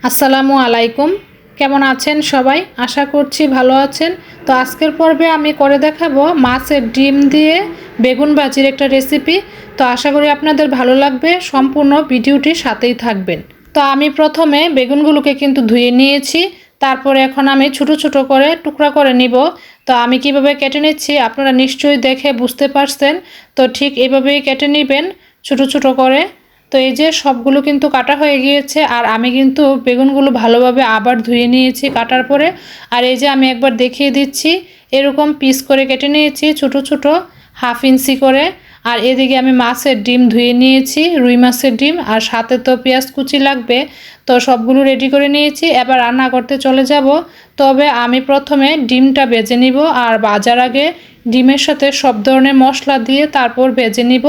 আসসালামু আলাইকুম। কেমন আছেন সবাই? আশা করছি ভালো আছেন। তো আজকের পর্বে আমি করে দেখাবো মাছের ডিম দিয়ে বেগুন ভাজির একটা রেসিপি। তো আশা করি আপনাদের ভালো লাগবে, সম্পূর্ণ ভিডিওটির সাথেই থাকবেন। তো আমি প্রথমে বেগুনগুলোকে কিন্তু ধুয়ে নিয়েছি, তারপরে এখন আমি ছোট ছোট করে টুকরা করে নিব। তো আমি কিভাবে কেটে নিচ্ছি আপনারা নিশ্চয়ই দেখে বুঝতে পারছেন। তো ঠিক এভাবেই কেটে নেবেন ছোট ছোট করে। তো এই যে সবগুলো কিন্তু কাটা হয়ে গিয়েছে, আর আমি কিন্তু বেগুনগুলো ভালোভাবে আবার ধুয়ে নিয়েছি কাটার পরে। আর এই যে আমি একবার দেখিয়ে দিচ্ছি, এরকম পিস করে কেটে নিয়েছি ছোট ছোট, হাফ ইঞ্চি করে। আর এদিকে আমি মাছের ডিম ধুয়ে নিয়েছি, রুই মাছের ডিম, আর সাথে তো পেঁয়াজ কুচি লাগবে। তো সবগুলো রেডি করে নিয়েছি, এবার রান্না করতে চলে যাব। তবে আমি প্রথমে ডিমটা ভেজে নিব, আর ভাজার আগে ডিমের সাথে সব ধরনের মশলা দিয়ে তারপর ভেজে নিব।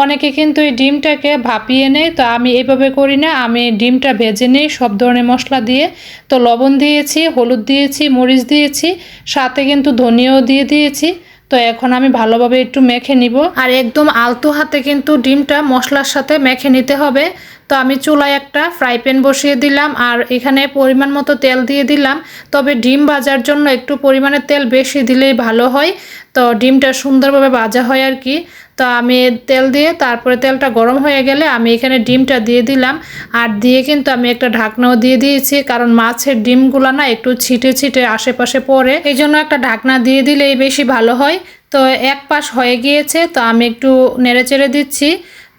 অনেকে কিন্তু এই ডিমটাকে ভাপিয়ে নেয়, তো আমি এইভাবে করি না, আমি ডিমটা ভেজে নিই সব ধরনের মশলা দিয়ে। তো লবণ দিয়েছি, হলুদ দিয়েছি, মরিচ দিয়েছি, সাথে কিন্তু ধনিয়াও দিয়ে দিয়েছি। তো এখন আমি ভালোভাবে একটু মেখে নিব, আর একদম আলতো হাতে কিন্তু ডিমটা মশলার সাথে মেখে নিতে হবে। তো আমি চুলায় একটা ফ্রাই প্যান বসিয়ে দিলাম, আর এখানে পরিমাণ মতো তেল দিয়ে দিলাম। তবে ডিম ভাজার জন্য একটু পরিমাণে তেল বেশি দিলেই ভালো হয়, তো ডিমটা সুন্দরভাবে ভাজা হয় আর কি। তো আমি তেল দিয়ে তারপরে তেলটা গরম হয়ে গেলে আমি এখানে ডিমটা দিয়ে দিলাম, আর দিয়ে কিন্তু আমি একটা ঢাকনাও দিয়ে দিয়েছি, কারণ মাছের ডিমগুলো না একটু ছিটে ছিটে আশেপাশে পড়ে, এই জন্য একটা ঢাকনা দিয়ে দিলেই বেশি ভালো হয়। তো এক পাশ হয়ে গিয়েছে, তো আমি একটু নেড়ে চেড়ে দিচ্ছি।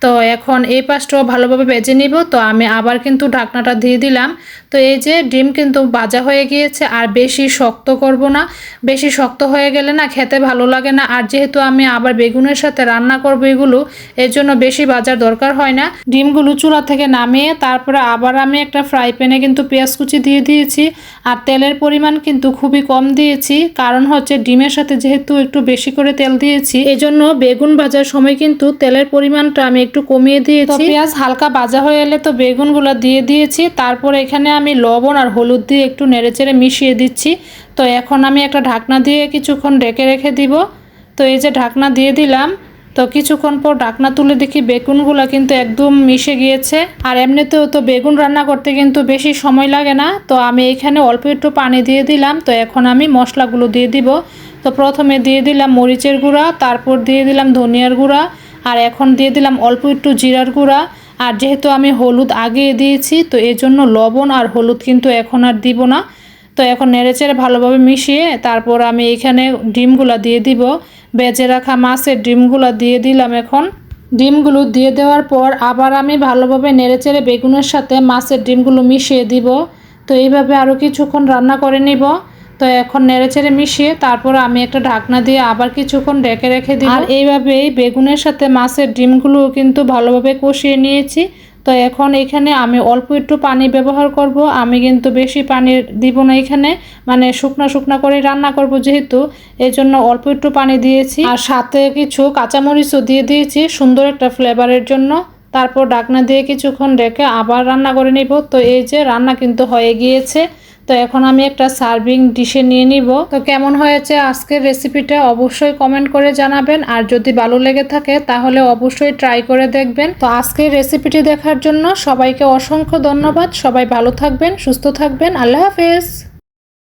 তো এখন এই পাশটাও ভালোভাবে ভেজে নিব। তো আমি আবার কিন্তু ঢাকনাটা দিয়ে দিলাম। তো এই যে ডিম কিন্তু ভাজা হয়ে গিয়েছে, আর বেশি শক্ত করব না, বেশি শক্ত হয়ে গেলে না খেতে ভালো লাগে না। আর যেহেতু আমি আবার বেগুনের সাথে রান্না করব এগুলো, এর জন্য বেশি ভাজার দরকার হয় না। ডিমগুলো চুলা থেকে নামিয়ে তারপরে আবার আমি একটা ফ্রাই প্যানে কিন্তু পেঁয়াজ কুচি দিয়ে দিয়েছি, আর তেলের পরিমাণ কিন্তু খুবই কম দিয়েছি, কারণ হচ্ছে ডিমের সাথে যেহেতু একটু বেশি করে তেল দিয়েছি, এজন্য বেগুন ভাজার সময় কিন্তু তেলের পরিমাণটা আমি একটু কমিয়ে দিয়েছি। পেঁয়াজ হালকা ভাজা হয়ে এলে তো বেগুনগুলো দিয়ে দিয়েছি, তারপর এখানে আমি লবণ আর হলুদ দিয়ে একটু নেড়েচেড়ে মিশিয়ে দিচ্ছি। তো এখন আমি একটা ঢাকনা দিয়ে কিছুক্ষণ ঢেকে রেখে দিব। তো এই যে ঢাকনা দিয়ে দিলাম, তো কিছুক্ষণ পর ঢাকনা তুলে দেখি বেগুনগুলো কিন্তু একদম মিশে গিয়েছে। আর এমনিতেও তো বেগুন রান্না করতে কিন্তু বেশি সময় লাগে না। তো আমি এখানে অল্প একটু পানি দিয়ে দিলাম। তো এখন আমি মশলাগুলো দিয়ে দিব। তো প্রথমে দিয়ে দিলাম মরিচের গুঁড়া, তারপর দিয়ে দিলাম ধনিয়ার গুঁড়া, আর এখন দিয়ে দিলাম অল্প একটু জিরার গুঁড়া। আর যেহেতু আমি হলুদ আগে দিয়েছি, তো এই জন্য লবণ আর হলুদ কিন্তু এখন আর দিব না। তো এখন নেড়েচেড়ে ভালোভাবে মিশিয়ে তারপর আমি এখানে ডিমগুলো দিয়ে দিব। ভেজে রাখা মাছের ডিমগুলো দিয়ে দিলাম। এখন ডিমগুলো দিয়ে দেওয়ার পর আবার আমি ভালোভাবে নেড়েচেড়ে বেগুনের সাথে মাছের ডিমগুলো মিশিয়ে দিব। তো এইভাবে আরও কিছুক্ষণ রান্না করে নিব। তো এখন নেড়েচেড়ে মিশিয়ে তারপর আমি একটা ঢাকনা দিয়ে আবার কিছুক্ষণ ঢেকে রেখে দিই। আর এইভাবেই বেগুনের সাথে মাছের ডিমগুলো কিন্তু ভালোভাবে কষিয়ে নিয়েছি। তো এখন এখানে আমি অল্প একটু পানি ব্যবহার করব, আমি কিন্তু বেশি পানি দিব না এখানে, মানে শুকনা শুকনা করে রান্না করব যেহেতু, এই জন্য অল্প একটু পানি দিয়েছি। আর সাথে কিছু কাঁচামরিচও দিয়ে দিয়েছি সুন্দর একটা ফ্লেভারের জন্য। তারপর ঢাকনা দিয়ে কিছুক্ষণ রেখে আবার রান্না করে নিব। তো এই যে রান্না কিন্তু হয়ে গিয়েছে। তো এখন আমি একটা সার্ভিং ডিশে নিয়ে নিব। তো কেমন হয়েছে আজকের রেসিপিটা অবশ্যই কমেন্ট করে জানাবেন, আর যদি ভালো লেগে থাকে তাহলে অবশ্যই ট্রাই করে দেখবেন। তো আজকের রেসিপিটি দেখার জন্য সবাইকে অসংখ্য ধন্যবাদ। সবাই ভালো থাকবেন, সুস্থ থাকবেন। আল্লাহ হাফেজ।